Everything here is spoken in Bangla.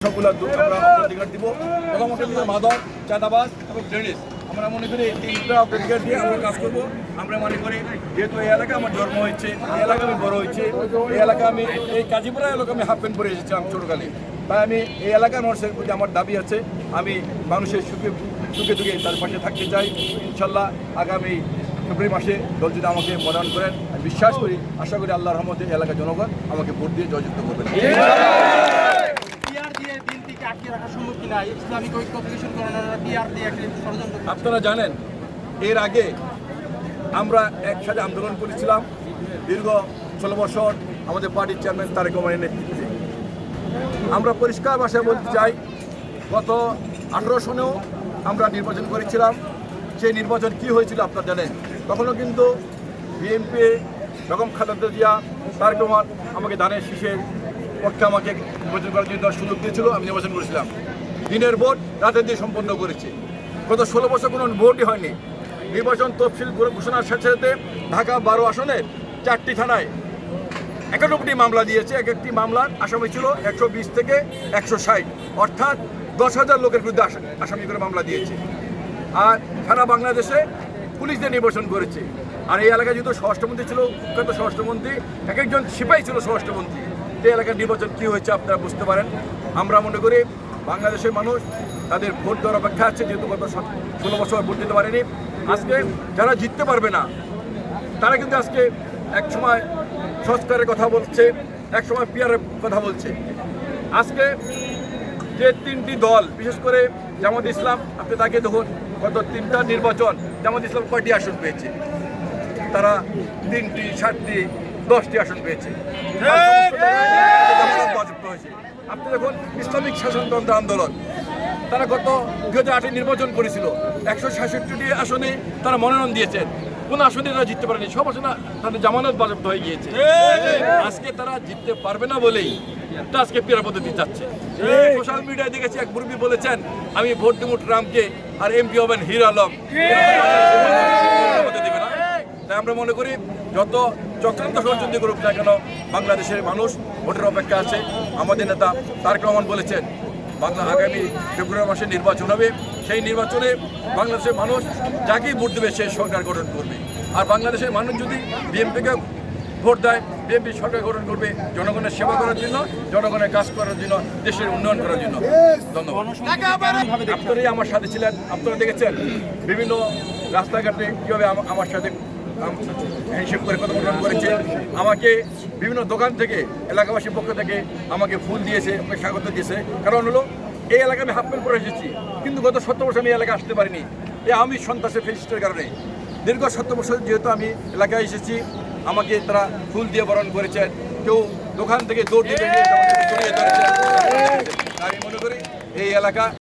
সবগুলো আমরা অগ্রাধিকার দিব। প্রথমত মাদক, চাঁদাবাজ এবং ড্রেনেজ। আমরা মনে করি এই তিনটা অগ্রাধিকার দিয়ে আমরা কাজ করবো। আমরা মনে করি যেহেতু এই এলাকা আমার জন্ম হয়েছে, এই এলাকা আমি বড় হয়েছে, এই এলাকা আমি এই কাজীপুরা এলাকা আমি হাফ প্যান্ট পরে এসেছিলাম ছোটোকালে। তাই আমি এই এলাকার মানুষের প্রতি আমার দাবি আছে, আমি মানুষের সুখে সুখে দুঃখে তার পাশে থাকতে চাই। ইনশাল্লাহ আগামী ফেব্রুয়ারি মাসে দল যদি আমাকে মনোনয়ন করেন, আমি বিশ্বাস করি, আশা করি আল্লাহর রহমতে এলাকার জনগণ আমাকে ভোট দিয়ে জয়যুক্ত করবেন। আপনারা জানেন এর আগে আমরা একসাথে আন্দোলন করেছিলাম দীর্ঘ 16 বছর আমাদের পার্টির চেয়ারম্যান তারেক রহমানের নেতৃত্বে। আমরা পরিষ্কার ভাষায় বলতে চাই, গত 18 সনেও আমরা নির্বাচন করেছিলাম। সেই নির্বাচন কি হয়েছিল আপনারা জানেন। তখনও কিন্তু বিএনপি বেগম খালেদা জিয়া তারেক রহমান আমাকে ধানের শীষের পক্ষে আমাকে নির্বাচন করার জন্য সুযোগ দিয়েছিল, আমি নির্বাচন করেছিলাম। দিনের ভোট রাতের দিয়ে সম্পন্ন করেছে। গত 16 বছর কোনো ভোটই হয়নি। নির্বাচন তফসিল ঘোষণার সাথে সাথে ঢাকা 12 আসনের 4টি থানায় 91টি মামলা দিয়েছে। এক একটি মামলার আসামি ছিল 120 থেকে 160, অর্থাৎ 10,000 লোকের বিরুদ্ধে আসামি করে মামলা দিয়েছে। আর সারা বাংলাদেশে পুলিশ দিয়ে নির্বাচন করেছে। আর এই এলাকায় যেহেতু স্বরাষ্ট্রমন্ত্রী ছিল, বিখ্যাত স্বরাষ্ট্রমন্ত্রী, এক একজন সিপাহী ছিল স্বরাষ্ট্রমন্ত্রী। এই এলাকার নির্বাচন কী হয়েছে আপনারা বুঝতে পারেন। আমরা মনে করি বাংলাদেশের মানুষ তাদের ভোট দেওয়ার অপেক্ষা আছে, যেহেতু গত 16 বছর ভোট দিতে পারেনি। আজকে যারা জিততে পারবে না তারা কিন্তু আজকে এক সময় সংস্কারের কথা বলছে, এক সময় পিয়ারের কথা বলছে। আজকে যে 3টি দল, বিশেষ করে জামাত ইসলাম, আপনি তাকে দেখুন গত 3টা নির্বাচন জামাত ইসলাম কয়টি আসন পেয়েছে? তারা 3টি, 7টি, 10টি আসন পেয়েছে। হয়েছে। আপনি দেখুন ইসলামিক শাসনতন্ত্র আন্দোলন, তারা গত 2008 নির্বাচন করেছিল, 166টি আসনে তারা মনোনয়ন দিয়েছেন। কোন আসনে তারা জিততে পারেনি, সব আসনে তাদের জামানত বাজেয়াপ্ত হয়ে গিয়েছে। আজকে তারা জিততে পারবে না বলেই আজকে পিয়ার পদ্ধতি চাচ্ছে। সোশ্যাল মিডিয়ায় দেখেছি এক মুরব্বী বলেছেন, আমি ভোট দেবো ট্রাম্পকে আর এমপি হবেন হিরো আলম। দেবে না। তাই আমরা মনে করি যত চক্রান্ত ষড়যন্ত্র করুক না কেন, বাংলাদেশের মানুষ ভোটের অপেক্ষা আছে। আমাদের নেতা তারেক রহমান বলেছেন বাংলা আগামী ফেব্রুয়ারি মাসে নির্বাচন হবে, সেই নির্বাচনে বাংলাদেশের মানুষ যাকেই ভোট দেবে সে সরকার গঠন করবে। আর বাংলাদেশের মানুষ যদি বিএনপিকে ভোট দেয়, বিএনপি সরকার গঠন করবে জনগণের সেবা করার জন্য, জনগণের কাজ করার জন্য, দেশের উন্নয়ন করার জন্য। ধন্যবাদ। আপনারাই আমার সাথে ছিলেন, আপনারা দেখেছেন বিভিন্ন রাস্তাঘাটে কীভাবে আমার সাথে হ্যান্ডশেক করে কথা বর্ণন করেছে। আমাকে বিভিন্ন দোকান থেকে, এলাকাবাসীর পক্ষ থেকে আমাকে ফুল দিয়েছে, আমাকে স্বাগত দিয়েছে। কারণ হলো এই এলাকায় আমি হাফ প্যান্ট পরে এসেছি, কিন্তু গত 70 বছর আমি এলাকায় আসতে পারিনি এই আমি সন্ত্রাসের ফেসিস্টের কারণে। দীর্ঘ 70 বছর যেহেতু আমি এলাকায় এসেছি, আমাকে তারা ফুল দিয়ে বরণ করেছেন, কেউ দোকান থেকে দৌড় দিয়ে জড়িয়ে ধরেছেন। আমি মনে করি এই এলাকা